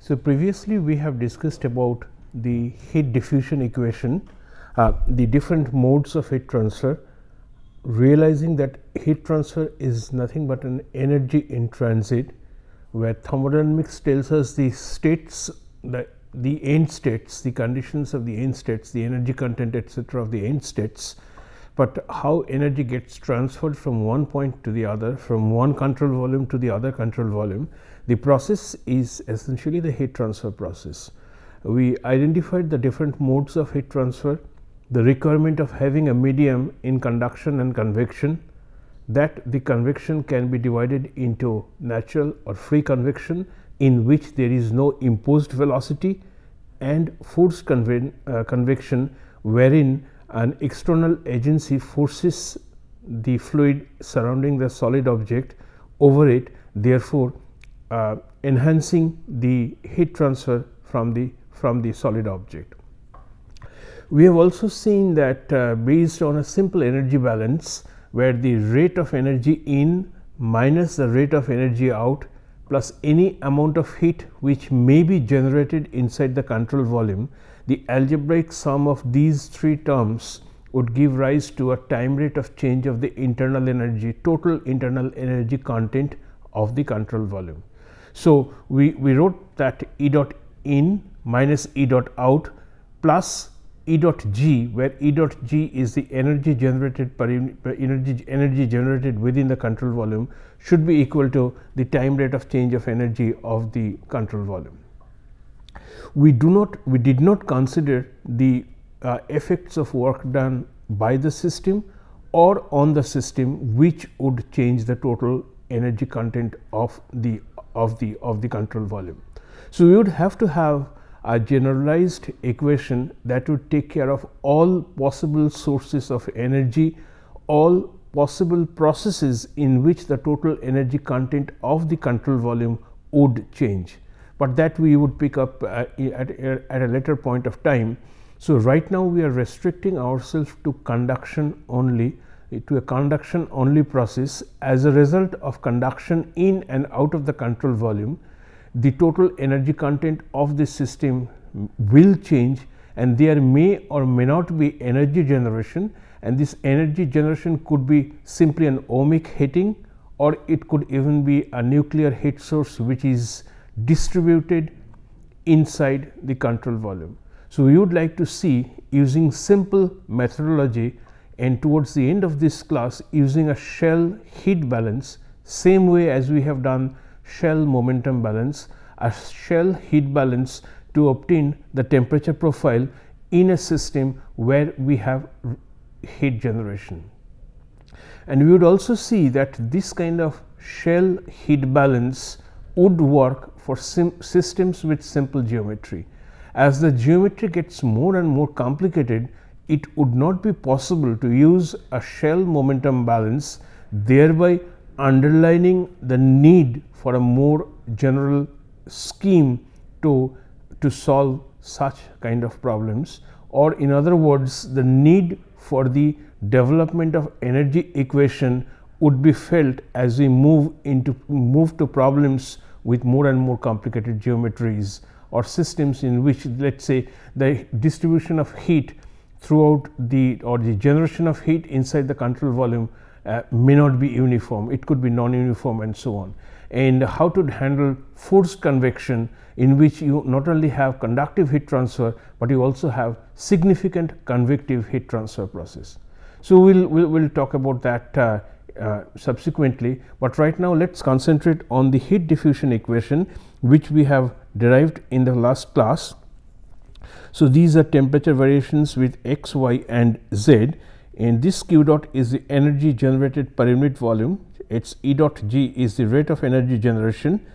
So, previously we have discussed about the heat diffusion equation, the different modes of heat transfer, realizing that heat transfer is nothing but an energy in transit, where thermodynamics tells us the states, the end states, the conditions of the end states, the energy content etc. of the end states, but how energy gets transferred from one point to the other, from one control volume to the other control volume. The process is essentially the heat transfer process. We identified the different modes of heat transfer, the requirement of having a medium in conduction and convection, that the convection can be divided into natural or free convection, in which there is no imposed velocity, and forced convection, wherein an external agency forces the fluid surrounding the solid object over it, therefore enhancing the heat transfer from the solid object. We have also seen that based on a simple energy balance, where the rate of energy in minus the rate of energy out plus any amount of heat which may be generated inside the control volume, the algebraic sum of these three terms would give rise to a time rate of change of the internal energy, total internal energy content of the control volume. So, we wrote that E dot in minus E dot out plus E dot g, where E dot g is the energy generated per unit, energy generated within the control volume, should be equal to the time rate of change of energy of the control volume. We did not consider the effects of work done by the system or on the system, which would change the total energy content of the control volume. So, we would have to have a generalized equation that would take care of all possible sources of energy, all possible processes in which the total energy content of the control volume would change, but that we would pick up at a later point of time. So, right now we are restricting ourselves to conduction only, to a conduction only process. As a result of conduction in and out of the control volume, the total energy content of the system will change, and there may or may not be energy generation, and this energy generation could be simply an ohmic heating, or it could even be a nuclear heat source which is distributed inside the control volume. So, we would like to see, using simple methodology, and towards the end of this class, using a shell heat balance, same way as we have done shell momentum balance, a shell heat balance to obtain the temperature profile in a system where we have heat generation. And we would also see that this kind of shell heat balance would work for systems with simple geometry. As the geometry gets more and more complicated, it would not be possible to use a shell momentum balance, thereby underlining the need for a more general scheme to solve such kind of problems, or in other words, the need for the development of energy equation would be felt as we move to problems with more and more complicated geometries, or systems in which, let us say, the distribution of heat throughout the generation of heat inside the control volume may not be uniform, it could be non-uniform and so on. And how to handle forced convection, in which you not only have conductive heat transfer, but you also have significant convective heat transfer process. So, we'll talk about that subsequently, but right now let us concentrate on the heat diffusion equation, which we have derived in the last class. So, these are temperature variations with x, y and z, and this q dot is the energy generated per unit volume, its E dot g is the rate of energy generation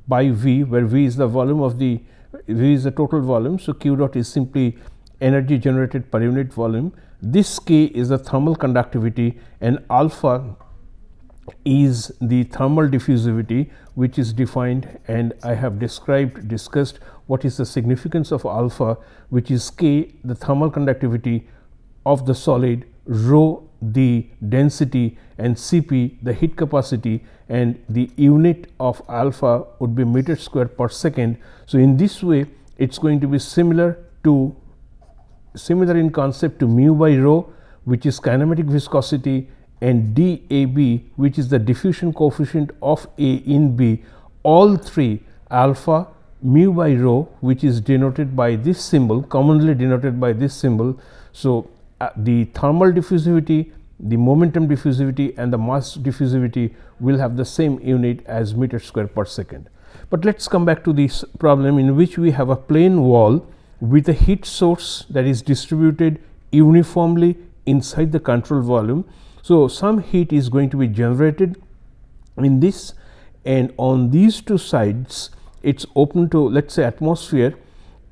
by V, where V is the volume of the V is the total volume. So, q dot is simply energy generated per unit volume. This k is the thermal conductivity, and alpha is the thermal diffusivity, which is defined, and I have discussed what is the significance of alpha, which is k, the thermal conductivity of the solid, rho, the density, and Cp the heat capacity, and the unit of alpha would be meter square per second. So, in this way it is going to be similar in concept to mu by rho, which is kinematic viscosity, and dAB, which is the diffusion coefficient of A in B, all three alpha, mu by rho, which is denoted by this symbol, commonly denoted by this symbol. So, the thermal diffusivity, the momentum diffusivity, and the mass diffusivity will have the same unit as meter square per second. But let us come back to this problem in which we have a plane wall with a heat source that is distributed uniformly inside the control volume. So, some heat is going to be generated in this, and on these two sides it is open to, let us say, atmosphere,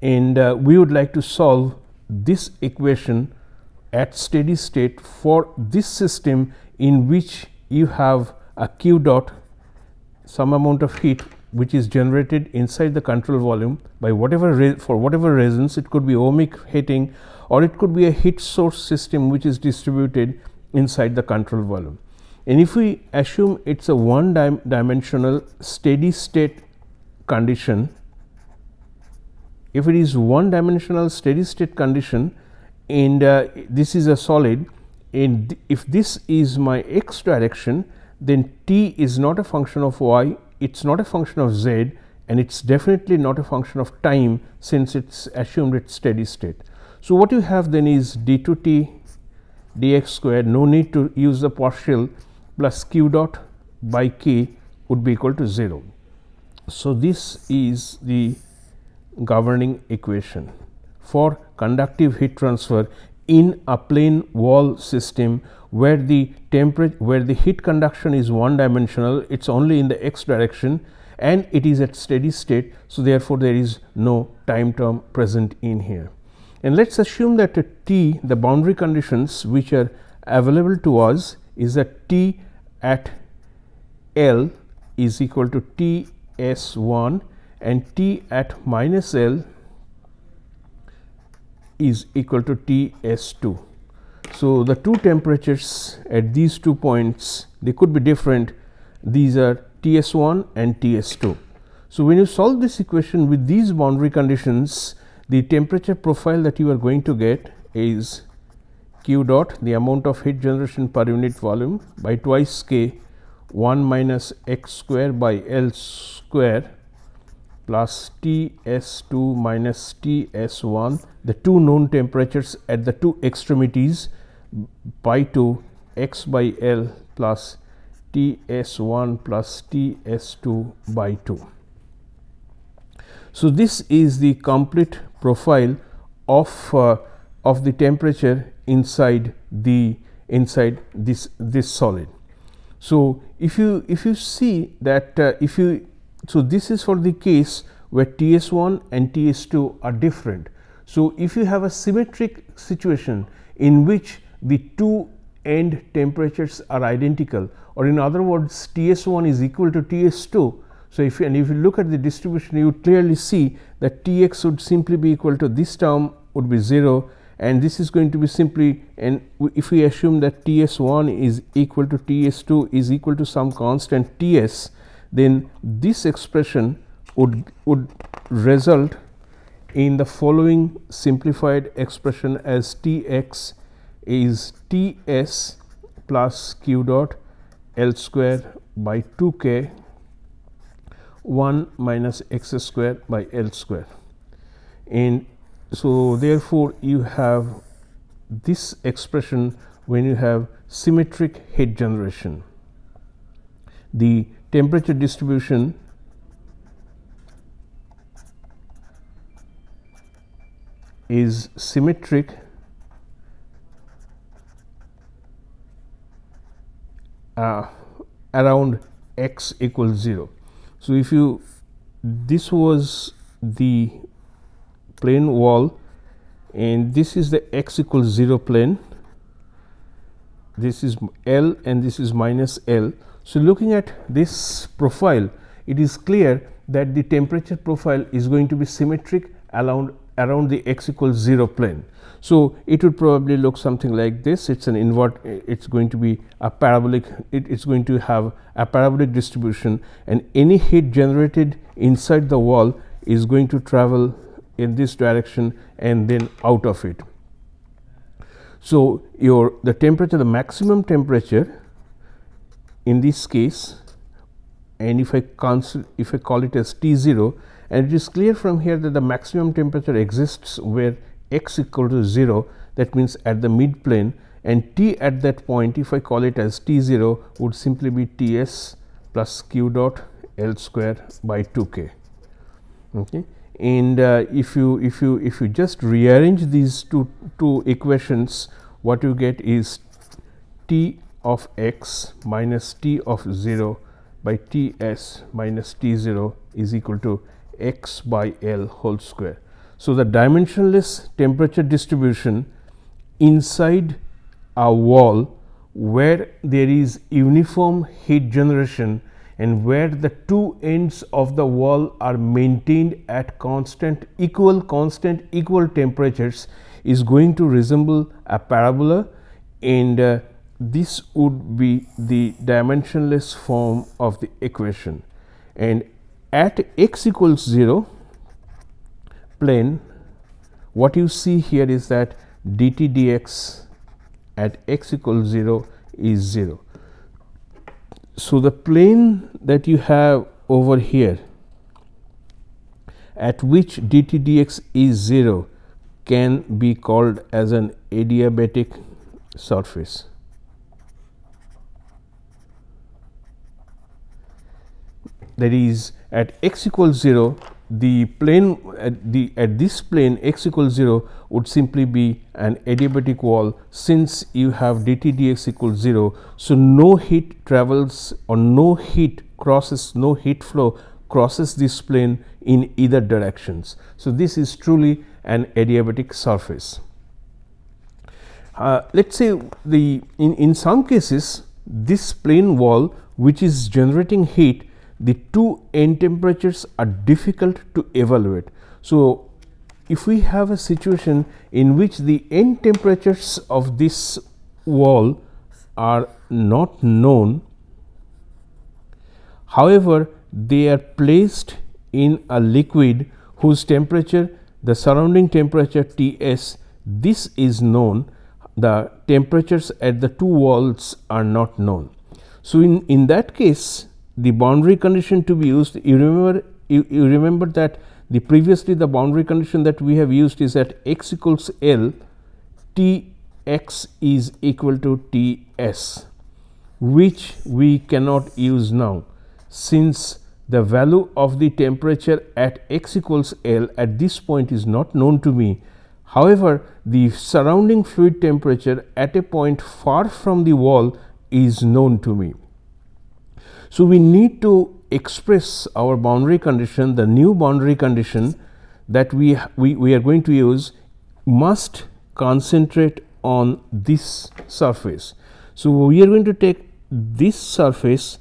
and we would like to solve this equation at steady state for this system in which you have a Q dot, some amount of heat which is generated inside the control volume by for whatever reasons. It could be ohmic heating, or it could be a heat source system which is distributed inside the control volume. And if we assume it is a one dimensional steady state condition, if it is one dimensional steady state condition, and this is a solid, and if this is my x direction, then t is not a function of y, it is not a function of z, and it is definitely not a function of time, since it is assumed at steady state. So, what you have then is d2t dx squared, no need to use the partial, plus q dot by k would be equal to 0. So, this is the governing equation for conductive heat transfer in a plane wall system where the heat conduction is one dimensional, it is only in the x direction, and it is at steady state. So, therefore, there is no time term present in here. And let us assume that t, the boundary conditions which are available to us is that t at L is equal to T S1 and T at minus L is equal to T S2. So, the two temperatures at these 2 points, they could be different. These are T S1 and T S2. So, when you solve this equation with these boundary conditions, the temperature profile that you are going to get is Q dot, the amount of heat generation per unit volume, by twice K 1 minus x square by L square plus T S2 minus T S1, the two known temperatures at the two extremities, by 2 x by L plus T S1 plus T S2 by 2. So, this is the complete profile of the temperature inside this solid. So, if you see that so this is for the case where TS1 and TS2 are different. So, if you have a symmetric situation in which the two end temperatures are identical, or in other words TS1 is equal to TS2. So, if you look at the distribution, you would clearly see that Tx would simply be equal to this term would be 0, and this is going to be simply, and if we assume that Ts1 is equal to Ts2 is equal to some constant Ts, then this expression would result in the following simplified expression as Tx is Ts plus Q dot L square by 2k 1 minus x square by L square. And so, therefore, you have this expression when you have symmetric heat generation. The temperature distribution is symmetric around x equals 0. So, if this was the plane wall and this is the x equals 0 plane, this is L and this is minus L. So, looking at this profile, it is clear that the temperature profile is going to be symmetric around around the x equals 0 plane. So it would probably look something like this. It's an it's going to be a parabolic, it's going to have a parabolic distribution, and any heat generated inside the wall is going to travel in this direction and then out of it. So the temperature, the maximum temperature in this case, and if I call it as T0, and it is clear from here that the maximum temperature exists where x equal to 0, that means at the mid plane, and T at that point, if I call it as T0, would simply be Ts plus q dot L square by 2k. Okay. And if you just rearrange these two equations, what you get is T of x minus T of 0 by Ts minus T0 is equal to x by L whole square. So the dimensionless temperature distribution inside a wall where there is uniform heat generation and where the two ends of the wall are maintained at equal temperatures is going to resemble a parabola, and this would be the dimensionless form of the equation. And at x equals 0 plane, what you see here is that dt dx at x equals 0 is 0. So the plane that you have over here at which dt dx is 0 can be called as an adiabatic surface. That is, at x equals 0, the plane at this plane x equals 0 would simply be an adiabatic wall, since you have dt dx equals 0. So no heat travels, or no heat flow crosses this plane in either directions. So this is truly an adiabatic surface. Let's say in some cases this plane wall which is generating heat, the two end temperatures are difficult to evaluate. So if we have a situation in which the end temperatures of this wall are not known, however, they are placed in a liquid whose temperature, the surrounding temperature Ts, this is known, the temperatures at the two walls are not known. So in that case, the boundary condition to be used, you remember that previously the boundary condition that we have used is at x equals L, Tx is equal to Ts, which we cannot use now, since the value of the temperature at x equals L at this point is not known to me. However, the surrounding fluid temperature at a point far from the wall is known to me. So we need to express our boundary condition. The new boundary condition that we are going to use must concentrate on this surface. So we are going to take this surface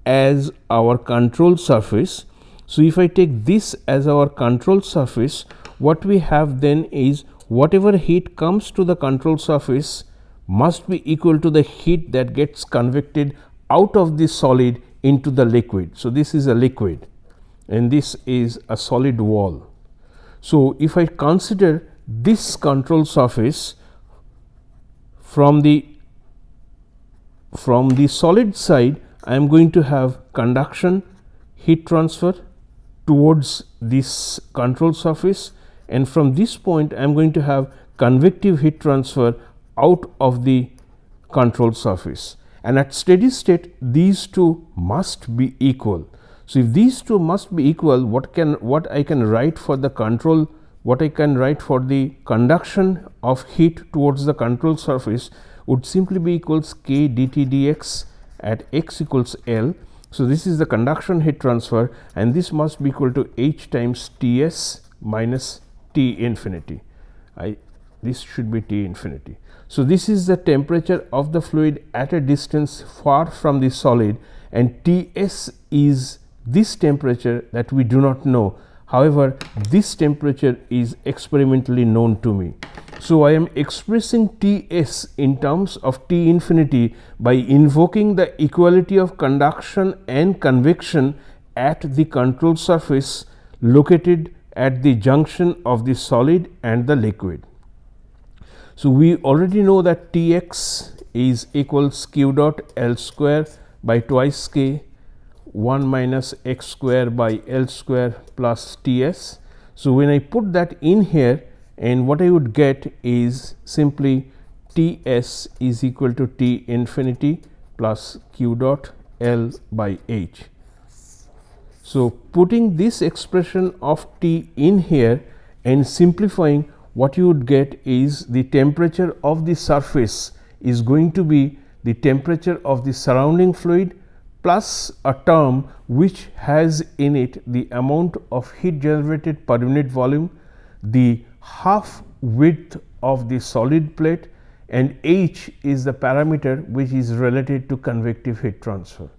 as our control surface. So if I take this as our control surface, what we have then is whatever heat comes to the control surface must be equal to the heat that gets convected out of this solid into the liquid. So this is a liquid and this is a solid wall. So if I consider this control surface from the solid side, I am going to have conduction, heat transfer towards this control surface, and from this point I am going to have convective heat transfer out of the control surface. And at steady state, these two must be equal. So if these two must be equal, what I can write for the control, what I can write for the conduction of heat towards the control surface would simply be equals k dt dx at x equals L. So this is the conduction heat transfer, and this must be equal to h times Ts minus T infinity. This should be T infinity. So this is the temperature of the fluid at a distance far from the solid, and Ts is this temperature that we do not know. However, this temperature is experimentally known to me. So I am expressing Ts in terms of T infinity by invoking the equality of conduction and convection at the control surface located at the junction of the solid and the liquid. So we already know that Tx is equals q dot L square by twice k 1 minus x square by L square plus Ts. So when I put that in here, and what I would get is simply Ts is equal to T infinity plus q dot L by h. So putting this expression of T in here and simplifying, what you would get is the temperature of the surface is going to be the temperature of the surrounding fluid plus a term which has in it the amount of heat generated per unit volume, the half width of the solid plate, and h is the parameter which is related to convective heat transfer.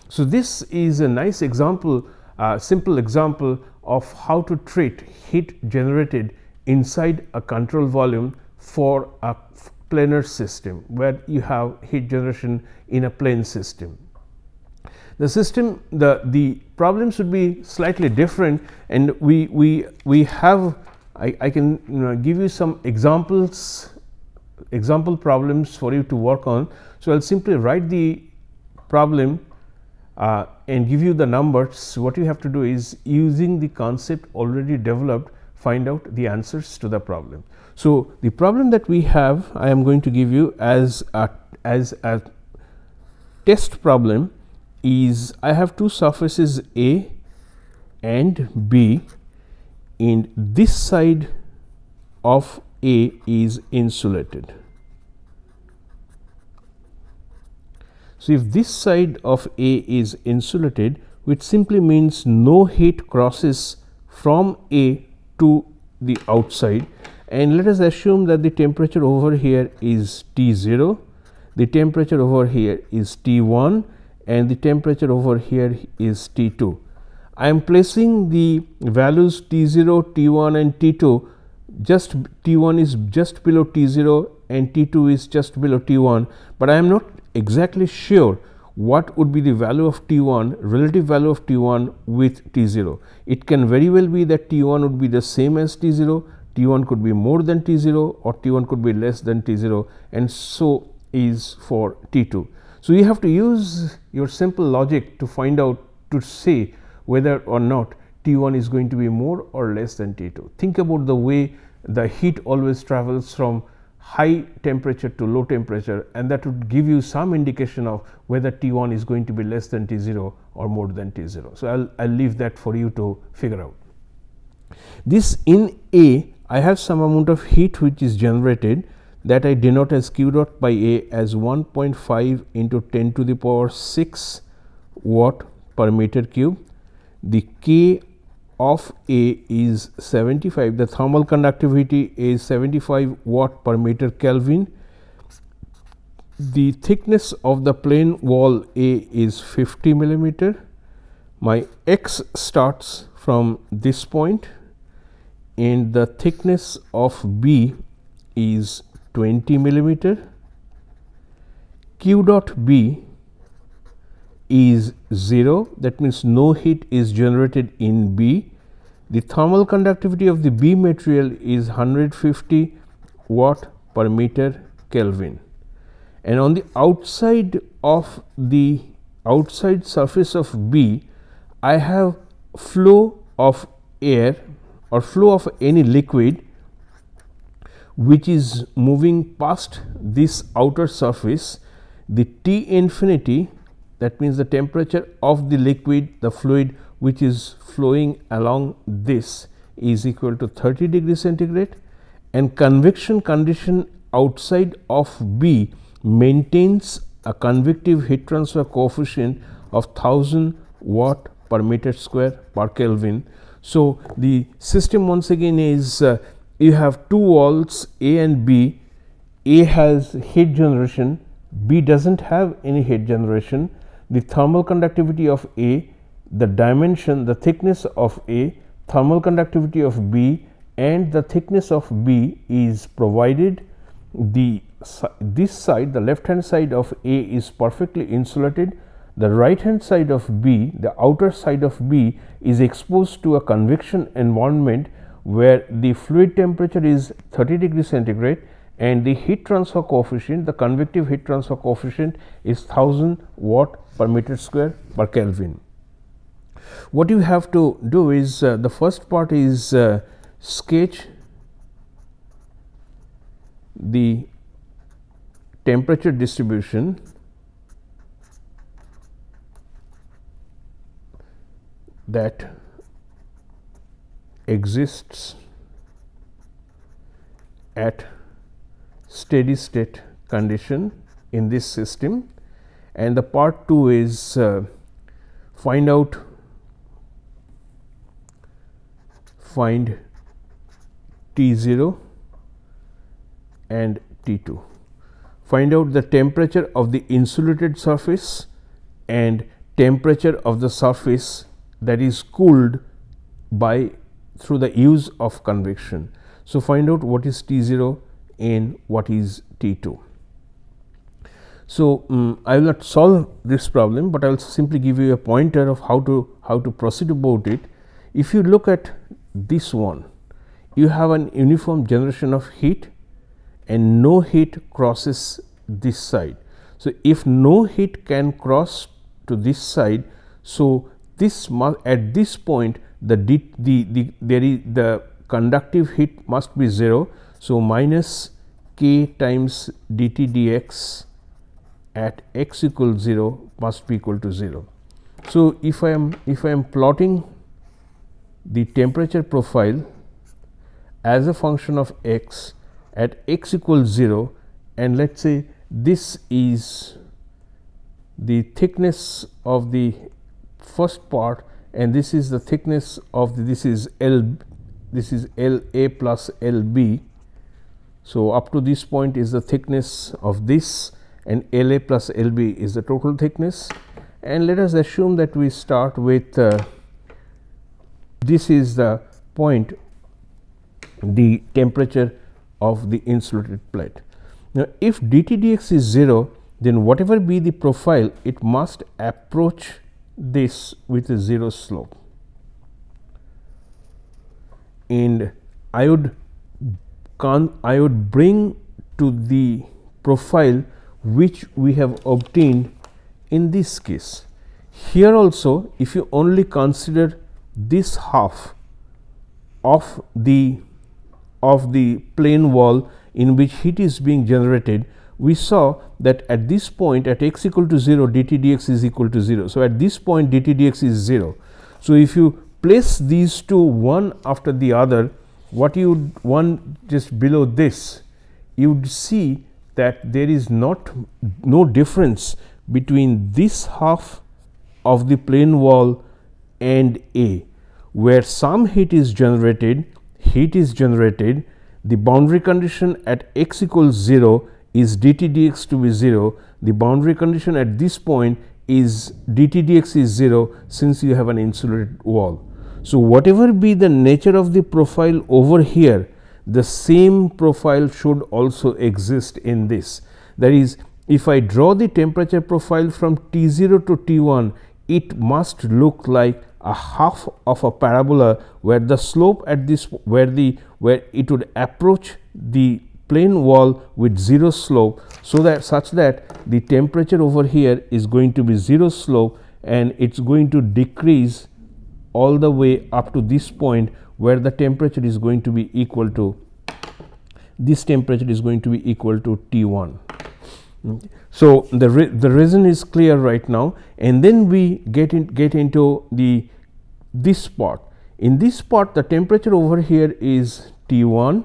So this is a nice example, simple example of how to treat heat generated inside a control volume for a planar system where you have heat generation in a plane system. The system, the problem should be slightly different, and we have I can give you some example problems for you to work on. So I'll simply write the problem and give you the numbers. What you have to do is, using the concept already developed, find out the answers to the problem. So the problem that we have, I am going to give you as a test problem is, I have two surfaces A and B, and this side of A is insulated. So if this side of A is insulated, which simply means no heat crosses from A to the outside, and let us assume that the temperature over here is T0, the temperature over here is T1, and the temperature over here is T2. I am placing the values T0, T1 and T2, just T1 is just below T0 and T2 is just below T1, but I am not exactly sure what would be the value of T1, relative value of T1 with T0. It can very well be that T1 would be the same as T0, T1 could be more than T0, or T1 could be less than T0, and so is for T2. So you have to use your simple logic to find out, to say whether or not T1 is going to be more or less than T2. Think about the way the heat always travels from high temperature to low temperature, and that would give you some indication of whether T1 is going to be less than T0 or more than T0. So I'll leave that for you to figure out. This in A, I have some amount of heat which is generated, that I denote as q dot by A as 1.5 into 10 to the power 6 watt per meter cube. The K of A is 75, the thermal conductivity is 75 watt per meter Kelvin. The thickness of the plane wall A is 50 millimeter. My X starts from this point, and the thickness of B is 20 millimeter. Q dot B is 0, that means no heat is generated in B. The thermal conductivity of the B material is 150 watt per meter Kelvin, and on the outside of the outside surface of B, I have flow of air or flow of any liquid which is moving past this outer surface. The T infinity, that means the temperature of the liquid, the fluid which is flowing along this, is equal to 30 degrees centigrade, and convection condition outside of B maintains a convective heat transfer coefficient of 1000 watt per meter square per Kelvin. So the system once again is, you have two walls A and B. A has heat generation, B doesn't have any heat generation. The thermal conductivity of A, the dimension, the thickness of A, thermal conductivity of B and the thickness of B is provided. This side, the left hand side of A is perfectly insulated. The right hand side of B, the outer side of B, is exposed to a convection environment where the fluid temperature is 30 degrees centigrade and the heat transfer coefficient, the convective heat transfer coefficient, is 1000 watt per meter square per Kelvin. What you have to do is the first part is sketch the temperature distribution that exists at steady state condition in this system, and the part 2 is find T0 and T2. Find out the temperature of the insulated surface and temperature of the surface that is cooled through the use of convection. So, find out what is T0 and what is T2. So, I will not solve this problem, but I will simply give you a pointer of how to proceed about it. If you look at this one, you have an uniform generation of heat and no heat crosses this side. So, if no heat can cross to this side, so this at this point the conductive heat must be 0. So, minus k times dt dx at x equals 0 must be equal to 0. So, if I am plotting the temperature profile as a function of x at x equals 0, and let us say this is the thickness of the first part and this is the thickness of this is L A plus L B. So, up to this point is the thickness of this, and L A plus L B is the total thickness, and let us assume that we start with this is the point, the temperature of the insulated plate. Now, if dt dx is 0, then whatever be the profile, it must approach this with a 0 slope, and I would bring to the profile which we have obtained in this case. Here also, if you only consider this half of the plane wall in which heat is being generated, we saw that at this point at x equal to 0 dt dx is equal to 0. So, at this point dt dx is 0. So, if you place these two one after the other, what you would want just below this, you would see that there is no difference between this half of the plane wall and A, where some heat is generated, the boundary condition at x equals 0 is dt dx to be 0, the boundary condition at this point is dt dx is 0 since you have an insulated wall. So, whatever be the nature of the profile over here, the same profile should also exist in this. That is, if I draw the temperature profile from T0 to T1, it must look like a half of a parabola where the slope at this where it would approach the plane wall with 0 slope, so that such that the temperature over here is going to be 0 slope and it's going to decrease all the way up to this point where the temperature is going to be equal to T1. So, the reason is clear right now, and then we get into this part. In this part, the temperature over here is T1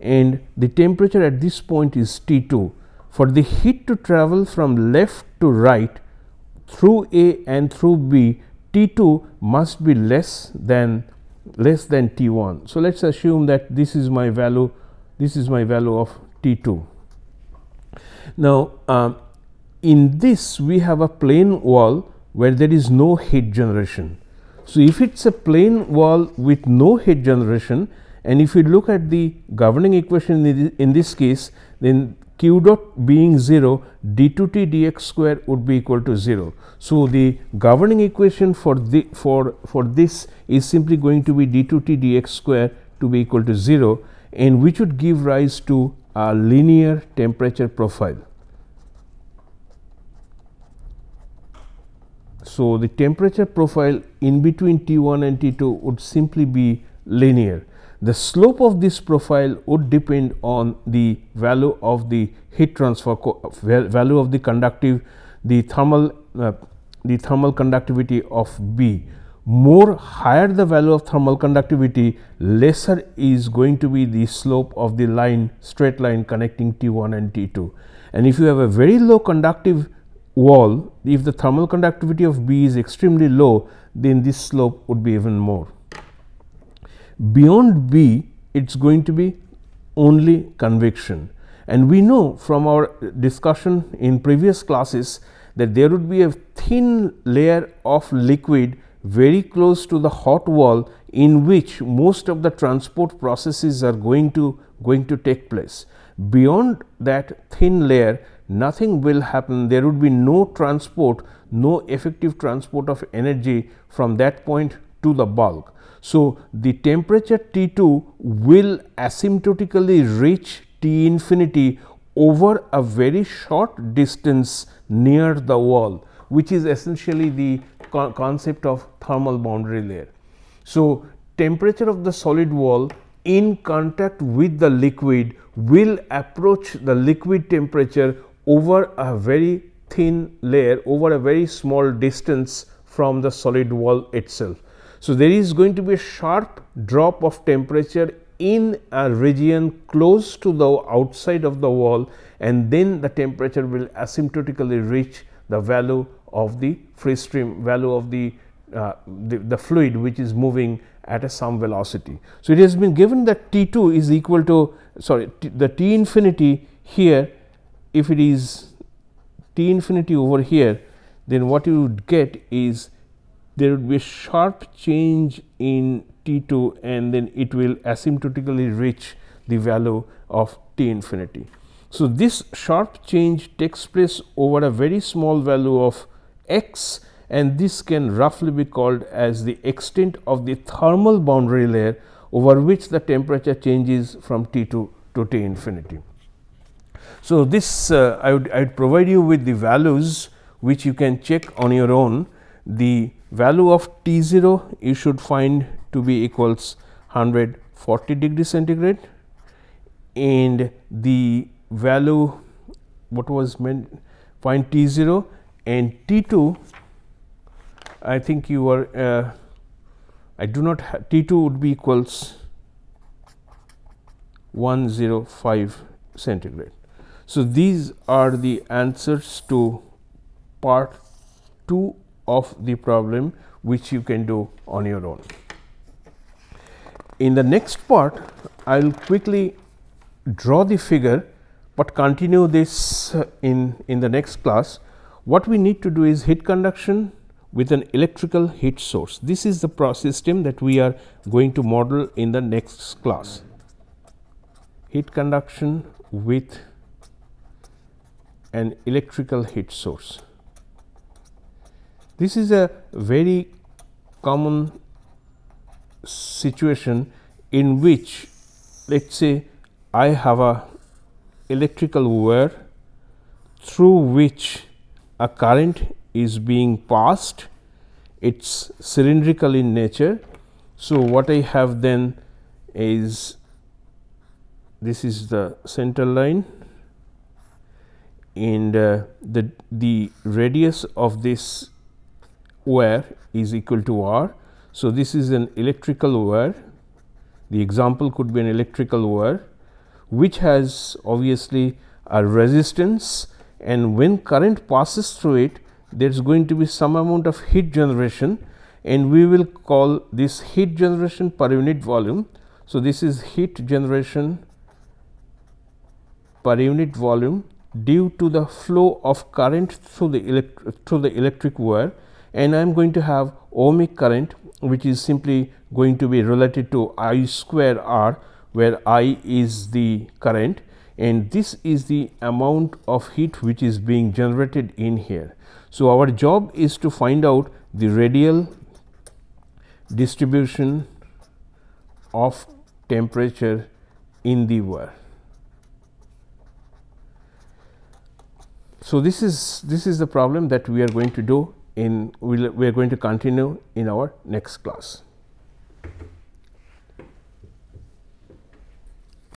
and the temperature at this point is T2. For the heat to travel from left to right through A and through B, T2 must be less than T1. So, let us assume that this is my value of T2. Now, in this we have a plane wall where there is no heat generation. So if it's a plain wall with no heat generation, and if you look at the governing equation in this case, then q dot being 0, d2t dx square would be equal to 0. So the governing equation for this is simply going to be d2t dx square to be equal to 0, and which would give rise to a linear temperature profile. So the temperature profile in between T1 and T2 would simply be linear. The slope of this profile would depend on the value of the heat transfer value of the thermal conductivity of B. More higher the value of thermal conductivity, lesser is going to be the slope of the line, straight line connecting T1 and T2. And if you have a very low conductive wall, if the thermal conductivity of B is extremely low, then this slope would be even more. Beyond B, it's going to be only convection, and we know from our discussion in previous classes that there would be a thin layer of liquid very close to the hot wall, in which most of the transport processes are going to take place. Beyond that thin layer, nothing will happen. There would be no transport, no effective transport of energy from that point to the bulk. So the temperature T2 will asymptotically reach T infinity over a very short distance near the wall, which is essentially the concept of thermal boundary layer. So temperature of the solid wall in contact with the liquid will approach the liquid temperature over a very thin layer, over a very small distance from the solid wall itself. So there is going to be a sharp drop of temperature in a region close to the outside of the wall, and then the temperature will asymptotically reach the value of the free stream, value of the fluid which is moving at some velocity. So it has been given that T2 is equal to, the T infinity here, if it is T infinity over here, then what you would get is there would be a sharp change in T2, and then it will asymptotically reach the value of T infinity. So this sharp change takes place over a very small value of x, and this can roughly be called as the extent of the thermal boundary layer over which the temperature changes from T2 to T infinity. So this I would provide you with the values which you can check on your own. The value of T0 you should find to be equals 140 degrees centigrade, and the value what was meant, find T0 and T2. I think you are I do not have T2 would be equals 105 centigrade. So these are the answers to part 2 of the problem, which you can do on your own. In the next part, I will quickly draw the figure, but continue this in the next class. What we need to do is heat conduction with an electrical heat source. This is the process system that we are going to model in the next class. Heat conduction with an electrical heat source. This is a very common situation in which, let us say, I have a electrical wire through which a current is being passed. It's cylindrical in nature. So what I have then is, this is the center line, and the radius of this wire is equal to r. So this is an electrical wire. The example could be an electrical wire which has obviously a resistance, and when current passes through it, there is going to be some amount of heat generation, and we will call this heat generation per unit volume. So this is heat generation per unit volume due to the flow of current through the electric wire, and I am going to have ohmic current which is simply going to be related to I square R, where I is the current, and this is the amount of heat which is being generated in here. So, our job is to find out the radial distribution of temperature in the wire. So, this is the problem that we are going to do in we are going to continue in our next class.